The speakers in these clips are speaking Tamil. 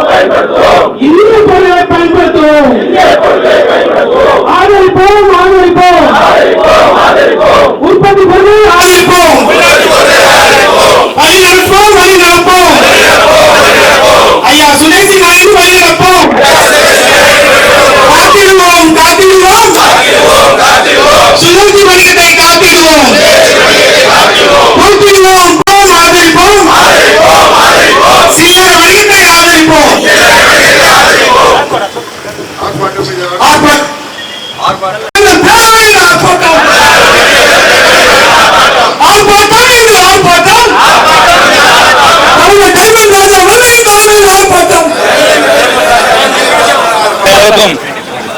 பயன்படுத்துவோம். இந்திய பொருட்களை பயன்படுத்துவோம். ஆதரிப்போம் உற்பத்தி பொருளை ஆதரிப்போம். வழிநடப்போம் ஐயா சுதேசி நாயுடு வழிநடப்போம். காத்திடுவோம் சுதேசி வணிகத்தை காத்திடுவோம். போற்றிடுவோம் ஆதரிப்போம். சில்லறை வணிகத்தை ஆதரிப்போம்.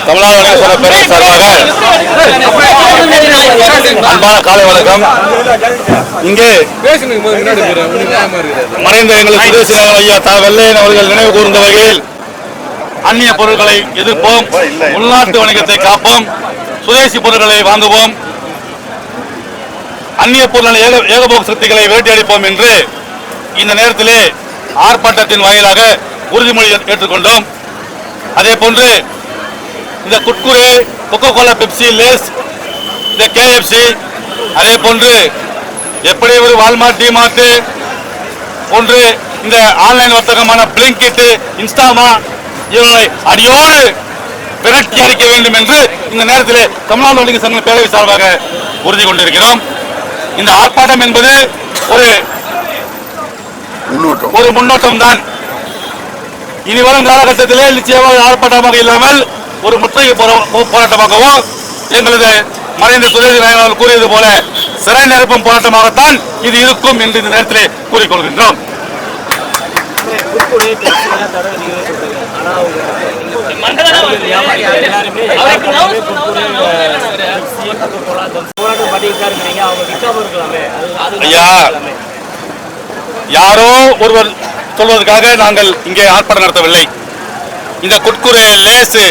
தமிழ்நாடு வணிகர் பேரவை சார்பாக அன்பான காலை வணக்கம். இங்கே மறைந்த எங்கள் சுதேசி ஐயா வெள்ளையன் அவர்கள் நினைவு கூர்ந்த வகையில் அந்நிய பொருட்களை எதிர்ப்போம், உள்நாட்டு வணிகத்தை காப்போம், சுதேசி பொருட்களை வாங்குவோம், அந்நிய பொருளான ஏகபோக சக்திகளை வேட்டையடிப்போம் என்று இந்த நேரத்திலே ஆர்ப்பாட்டத்தின் வாயிலாக உறுதிமொழி ஏற்றுக்கொண்டோம். அதே போன்று இந்த குட்குரே, கொக்கோ கோலா, பெப்சி, லேஸ், இந்த KFC, அதே போன்று எப்படி ஒரு வால்மார்ட், டிமார்ட் போன்று இந்த ஆன்லைன் வர்த்தகமான பிளிங்கிட், இன்ஸ்டாமா இவர்களை அடியோடு விரட்டி அடிக்க வேண்டும் என்று இந்த நேரத்தில் தமிழ்நாடு வணிகர் சங்க பேரவை சார்பாக உறுதி கொண்டிருக்கிறோம். இந்த ஆர்ப்பாட்டம் என்பது ஒரு முன்னோட்டம் தான். இனி வரும் காலகட்டத்திலே நிச்சயமாக ஆர்ப்பாட்டமாக இல்லாமல் ஒரு முற்றுகை போராட்டமாகவோ எங்களது மறைந்த சுதேசி நாயகர்கள் கூறியது போல சிறை நிரப்பும் போராட்டமாகத்தான் இது இருக்கும் என்று இந்த நேரத்திலே கூறிக்கொள்கின்றோம். ஐயா, யாரோ ஒருவர் சொல்வதற்காக நாங்கள் இங்கே ஆர்ப்பாட்டம் நடத்தவில்லை. இந்த குட்குரே, லேஸ்,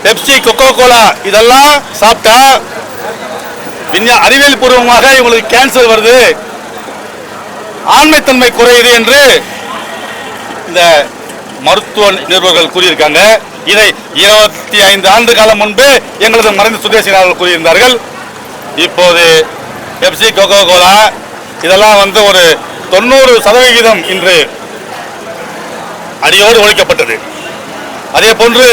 பெப்சி, கொக்கோ கோலா இதெல்லாம் சாப்பிட்டா அறிவியல் பூர்வமாக இவங்களுக்கு கேன்சர் வருது, ஆண்மைத்தன்மை குறையுது என்று இந்த மருத்துவ நிறுவனங்கள் கூறியிருக்காங்க. இதை 25 ஆண்டு காலம் முன்பு எங்களது மறைந்த சுதேசி நாயகர்கள் கூறியிருந்தார்கள். இப்போது பெப்சி, கொக்கோ கோலா இதெல்லாம் ஒரு 90% இன்று அடியோடு ஒழிக்கப்பட்டது. அதே போன்று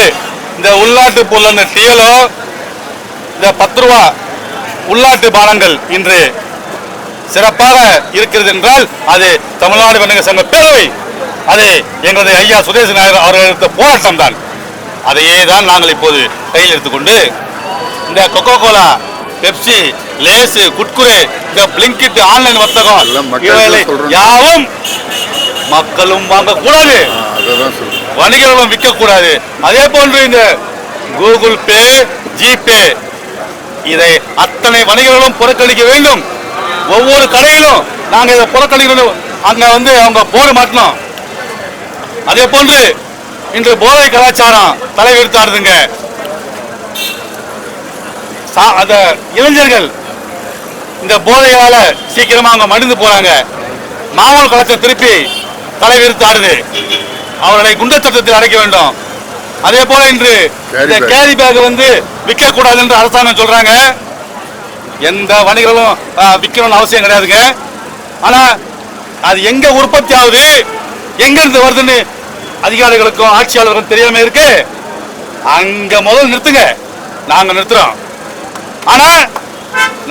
இந்த உள்நாட்டு பொருள் டீலோ, இந்த 10 ரூபா உள்நாட்டு பானங்கள் இன்று சிறப்பாக இருக்கிறது என்றால் அது தமிழ்நாடு வணிகர் சங்க பேரவை, அது எங்களது ஐயா சுதேசி நாயகர் அவர்கள் எடுத்த போராட்டம் தான். அதையே தான் நாங்கள் இப்போது கையில் எடுத்துக்கொண்டு இந்த கொக்கோ கோலா, பெப்சி, லேஸ், குட்குரே, இந்த பிளிங்கிட் ஆன்லைன் வர்த்தகம் இவைகளை யாவும் மக்களும் வாங்கக்கூடாது, வணிகர்களும் விற்கக்கூடாது. அதே போன்று இந்த கூகுள் பே, ஜிபே இதை அத்தனை வணிகர்களும் புறக்கணிக்க வேண்டும். ஒவ்வொரு கடையிலும் நாங்கள் இதை புறக்கணிக்கணும். அங்க அவங்க போர்டு மாட்டணும். அதே போன்று இன்று போதை கலாச்சாரம் தலைவிரித்தாடுதுங்க. அந்த இளைஞர்கள் இந்த போதையால சீக்கிரமா அவங்க மடிந்து போறாங்க. மாமூல் கலாச்சாரம் திருப்பி தலைவிரித்தாடுது. அவர்களை குண்டர் சட்டத்தில் அடைக்க வேண்டும். அதே போல இன்று இந்த கேரி பேக் விற்க கூடாது என்று அரசாங்கம் சொல்றாங்க. எந்த வணிகர்களும் விற்கணும்னு அவசியம் கிடையாதுங்க. ஆனா அது எங்க உற்பத்தி ஆகுது, எங்க இருந்து வருதுன்னு அதிகாரிகளுக்கும் ஆட்சியாளர்களுக்கும் தெரியாம இருக்கு. அங்க முதல் நிறுத்துங்க, நாங்க நிறுத்துறோம். ஆனா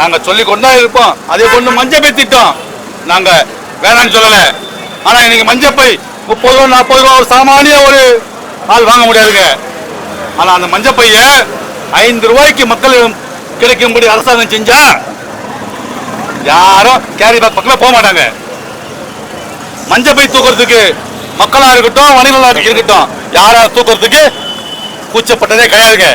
நாங்க சொல்லி கொண்டா இருப்போம். அதே போன்று மஞ்சப்பை திட்டம் நாங்க வேணான்னு சொல்லல. ஆனா இன்னைக்கு மஞ்சப்பை 30 ரூபா 40 ரூபா ஒரு சாமானிய ஒரு ஆள் வாங்க முடியாதுங்க. ஆனா அந்த மஞ்சப்பைய 5 ரூபாய்க்கு மக்கள் கிடைக்கும்படி அரசாங்கம் செஞ்சா யாரும் கேரி பேக் பக்கத்துல போக மாட்டாங்க. மஞ்சப்பை தூக்குறதுக்கு மக்களா இருக்கட்டும், வணிகர்களா இருக்கட்டும், யாரா தூக்குறதுக்கு கூச்சப்பட்டதே கிடையாதுங்க.